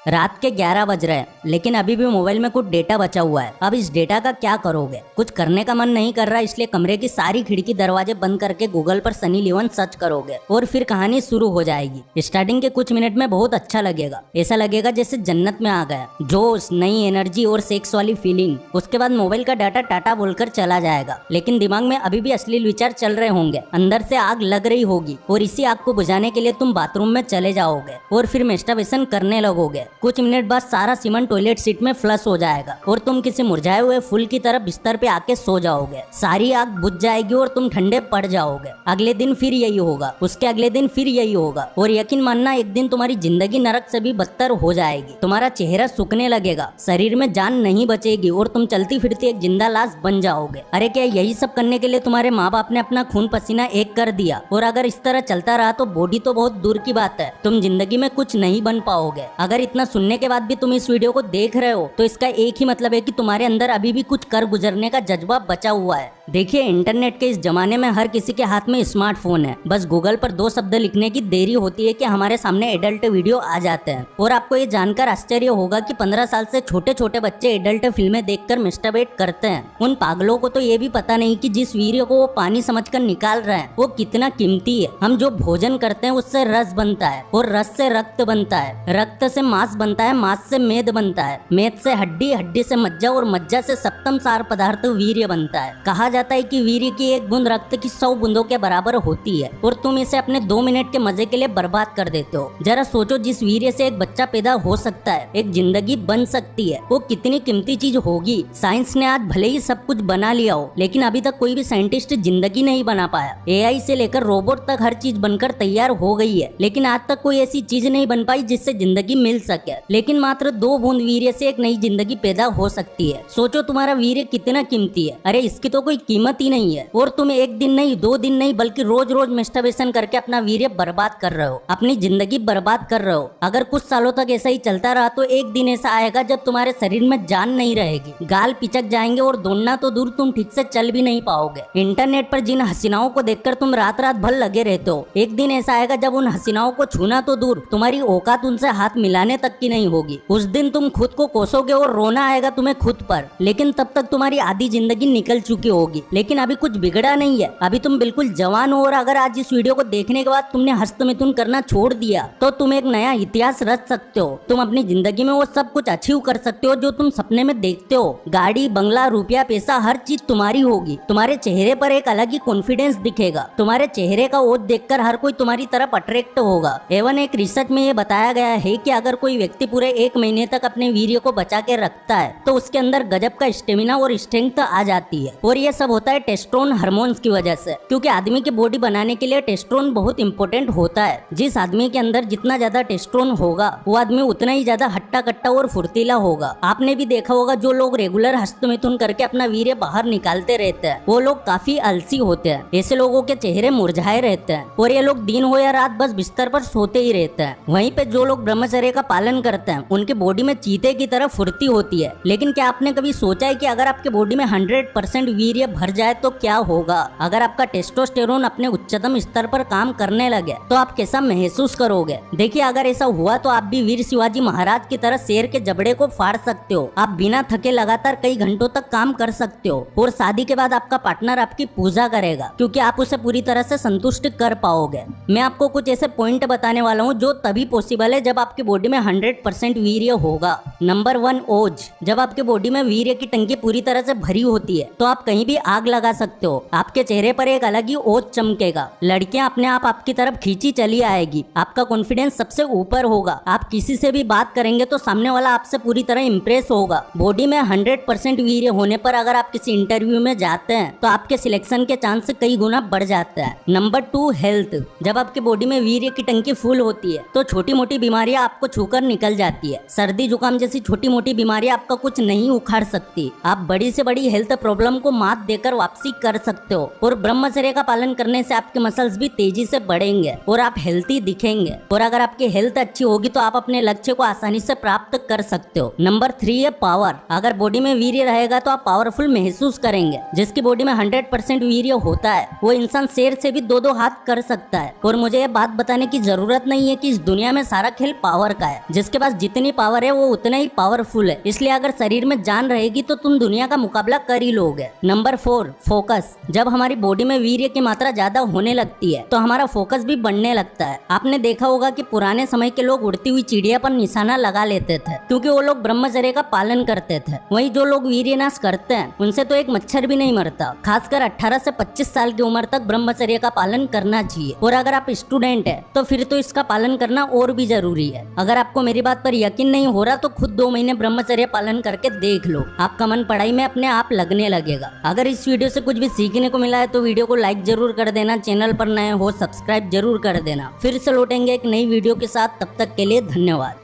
रात के 11 बज रहे हैं लेकिन अभी भी मोबाइल में कुछ डेटा बचा हुआ है। अब इस डेटा का क्या करोगे? कुछ करने का मन नहीं कर रहा, इसलिए कमरे की सारी खिड़की दरवाजे बंद करके गूगल पर सनी लियोन सर्च करोगे और फिर कहानी शुरू हो जाएगी। स्टार्टिंग के कुछ मिनट में बहुत अच्छा लगेगा, ऐसा लगेगा जैसे जन्नत में आ गया, जोश, नई एनर्जी और सेक्स वाली फीलिंग। उसके बाद मोबाइल का डाटा टाटा बोलकर चला जाएगा, लेकिन दिमाग में अभी भी अश्लील विचार चल रहे होंगे, अंदर से आग लग रही होगी और इसी आग को बुझाने के लिए तुम बाथरूम में चले जाओगे और फिर मेस्टरबेशन करने लगोगे। कुछ मिनट बाद सारा सीमेंट टॉयलेट सीट में फ्लश हो जाएगा और तुम किसी मुरझाए हुए फूल की तरह बिस्तर पे आके सो जाओगे। सारी आग बुझ जाएगी और तुम ठंडे पड़ जाओगे। अगले दिन फिर यही होगा, उसके अगले दिन फिर यही होगा और यकीन मानना एक दिन तुम्हारी जिंदगी नरक से भी बदतर हो जाएगी। तुम्हारा चेहरा सूखने लगेगा, शरीर में जान नहीं बचेगी और तुम चलती फिरती एक जिंदा लाश बन जाओगे। अरे क्या यही सब करने के लिए तुम्हारे माँ बाप ने अपना खून पसीना एक कर दिया? और अगर इस तरह चलता रहा तो बॉडी तो बहुत दूर की बात है, तुम जिंदगी में कुछ नहीं बन पाओगे। अगर इतना सुनने के बाद भी तुम इस वीडियो को देख रहे हो तो इसका एक ही मतलब है कि तुम्हारे अंदर अभी भी कुछ कर गुजरने का जज्बा बचा हुआ है। देखिए, इंटरनेट के इस जमाने में हर किसी के हाथ में स्मार्टफोन है, बस गूगल पर 2 शब्द लिखने की देरी होती है कि हमारे सामने एडल्ट वीडियो आ जाते हैं। और आपको ये जानकर आश्चर्य होगा कि 15 साल से छोटे छोटे बच्चे एडल्ट फिल्में देखकर मेस्टरबेट करते हैं। उन पागलों को तो ये भी पता नहीं कि जिस वीर्य को वो पानी समझकर निकाल रहे हैं वो कितना कीमती है। हम जो भोजन करते हैं उससे रस बनता है और रस से रक्त बनता है, रक्त से मांस बनता है, मांस से मेद बनता है, मेद से हड्डी, हड्डी से मज्जा और मज्जा से सप्तम सार पदार्थ वीर्य बनता है। कहा जाता है कि वीर्य की एक बूंद रक्त की 100 बूंदों के बराबर होती है और तुम इसे अपने 2 मिनट के मजे के लिए बर्बाद कर देते हो। जरा सोचो, जिस वीर्य से एक बच्चा पैदा हो सकता है, एक जिंदगी बन सकती है, वो कितनी कीमती चीज होगी। साइंस ने आज भले ही सब कुछ बना लिया हो, लेकिन अभी तक कोई भी साइंटिस्ट जिंदगी नहीं बना पाया। एआई से लेकर रोबोट तक हर चीज बनकर तैयार हो गई है, लेकिन आज तक कोई ऐसी चीज नहीं बन पाई जिससे जिंदगी मिल सके। लेकिन मात्र 2 बूंद वीर्य से एक नई जिंदगी पैदा हो सकती है। सोचो तुम्हारा वीर्य कितना कीमती है। अरे इसकी तो कोई कीमत ही नहीं है और तुम एक दिन नहीं, 2 दिन नहीं, बल्कि रोज रोज मेस्टरबेशन करके अपना वीर्य बर्बाद कर रहे हो, अपनी जिंदगी बर्बाद कर रहे हो। अगर कुछ सालों तक ऐसा ही चलता रहा तो एक दिन ऐसा आएगा जब तुम्हारे शरीर में जान नहीं रहेगी, गाल पिचक जाएंगे और दौड़ना तो दूर, तुम ठीक से चल भी नहीं पाओगे। इंटरनेट पर जिन हसीनाओं को देखकर तुम रात रात भर लगे रहते हो, एक दिन ऐसा आएगा जब उन हसीनाओं को छूना तो दूर, तुम्हारी औकात उनसे हाथ मिलाने तक की नहीं होगी। उस दिन तुम खुद को कोसोगे और रोना आएगा तुम्हें खुद पर, लेकिन तब तक तुम्हारी आधी जिंदगी निकल चुकी होगी। लेकिन अभी कुछ बिगड़ा नहीं है, अभी तुम बिल्कुल जवान हो और अगर आज इस वीडियो को देखने के बाद तुमने हस्तमिथुन करना छोड़ दिया तो तुम एक नया इतिहास रच सकते हो। तुम अपनी जिंदगी में वो सब कुछ अचीव कर सकते हो जो तुम सपने में देखते हो। गाड़ी, बंगला, रुपया, पैसा, हर चीज तुम्हारी होगी। तुम्हारे चेहरे पर एक अलग ही कॉन्फिडेंस दिखेगा। तुम्हारे चेहरे का ओज देखकर हर कोई तुम्हारी तरफ अट्रैक्ट होगा। एवं एक रिसर्च में ये बताया गया है कि अगर कोई व्यक्ति पूरे 1 महीने तक अपने वीर्य को बचा के रखता है तो उसके अंदर गजब का स्टेमिना और स्ट्रेंथ आ जाती है। और ये सब होता है टेस्टोस्टेरोन हार्मोन्स की वजह से, क्योंकि आदमी की बॉडी बनाने के लिए टेस्टोस्टेरोन बहुत इंपॉर्टेंट होता है। जिस आदमी के अंदर जितना ज्यादा टेस्टोस्टेरोन होगा वो आदमी उतना ही ज्यादा हट्टा कट्टा और फुर्तीला होगा। आपने भी देखा होगा जो लोग रेगुलर हस्तमिथुन करके अपना वीर्य बाहर निकालते रहते हैं वो लोग काफी आलसी होते हैं। ऐसे लोगों के चेहरे मुरझाए रहते हैं और ये लोग दिन हो या रात बस बिस्तर पर सोते ही रहते हैं। वहीं पे जो लोग ब्रह्मचर्य का पालन करते हैं उनकी बॉडी में चीते की तरह फुर्ती होती है। लेकिन क्या आपने कभी सोचा है कि अगर आपके बॉडी में 100% वीर्य भर जाए तो क्या होगा? अगर आपका टेस्टोस्टेरोन अपने उच्चतम स्तर पर काम करने लगे तो आप कैसा महसूस करोगे? देखिए, अगर ऐसा हुआ तो आप भी वीर शिवाजी महाराज की तरह शेर के जबड़े को फाड़ सकते हो। आप बिना थके लगातार कई घंटों तक काम कर सकते हो और शादी के बाद आपका पार्टनर आपकी पूजा करेगा क्योंकि आप उसे पूरी तरह से संतुष्ट कर पाओगे। मैं आपको कुछ ऐसे पॉइंट बताने वाला हूँ जो तभी पॉसिबल है जब आपकी बॉडी में 100% वीर्य होगा। नंबर 1, ओज। जब आपके बॉडी में वीर्य की टंकी पूरी तरह से भरी होती है तो आप कहीं भी आग लगा सकते हो। आपके चेहरे पर एक अलग ही ओज चमकेगा। लड़कियां अपने आप आपकी तरफ खींची चली आएगी। आपका कॉन्फिडेंस सबसे ऊपर होगा। आप किसी से भी बात करेंगे तो सामने वाला आपसे पूरी तरह इंप्रेस होगा। बॉडी में 100% वीर्य होने पर अगर आप किसी इंटरव्यू में जाते हैं तो आपके सिलेक्शन के चांस कई गुना बढ़ जाते हैं। Number 2, health. जब आपके बॉडी में वीर्य की टंकी फुल होती है तो छोटी मोटी बीमारियां आपको छूकर निकल जाती है। सर्दी जुकाम जैसी छोटी मोटी बीमारियां आपका कुछ नहीं उखाड़ सकती। आप बड़ी से बड़ी हेल्थ प्रॉब्लम को मात देकर वापसी कर सकते हो। और ब्रह्मचर्य का पालन करने से आपके मसल्स भी तेजी से बढ़ेंगे और आप हेल्थी दिखेंगे। और अगर आपकी हेल्थ अच्छी होगी तो आप अपने लक्ष्य को आसानी से प्राप्त कर सकते हो। नंबर 3 है पावर। अगर बॉडी में वीर्य रहेगा तो आप पावरफुल महसूस करेंगे। जिसकी बॉडी में 100% वीर्य होता है वो इंसान शेर से भी 2-2 हाथ कर सकता है। और मुझे ये बात बताने की जरूरत नहीं है कि इस दुनिया में सारा खेल पावर का है। जिसके पास जितनी पावर है वो उतना ही पावरफुल है। इसलिए अगर शरीर में जान रहेगी तो तुम दुनिया का मुकाबला कर ही लोगे। Number 4 focus. जब हमारी बॉडी में वीर्य की मात्रा ज्यादा होने लगती है तो हमारा फोकस भी बढ़ने लगता है। आपने देखा होगा कि पुराने समय के लोग उड़ती हुई चिड़िया पर निशाना लगा लेते थे क्योंकि वो लोग ब्रह्मचर्य का पालन करते थे। वहीं जो लोग वीर्यनाश करते हैं उनसे तो एक मच्छर भी नहीं मरता। खासकर 18 से 25 साल की उम्र तक ब्रह्मचर्य का पालन करना चाहिए। और अगर आप स्टूडेंट है तो फिर तो इसका पालन करना और भी जरूरी है। अगर आपको मेरी बात पर यकीन नहीं हो रहा तो खुद 2 महीने ब्रह्मचर्य पालन करके देख लो, आपका मन पढ़ाई में अपने आप लगने लगेगा। अगर इस वीडियो से कुछ भी सीखने को मिला है तो वीडियो को लाइक जरूर कर देना, चैनल पर नए हो सब्सक्राइब जरूर कर देना। फिर से लौटेंगे एक नई वीडियो के साथ, तब तक के लिए धन्यवाद।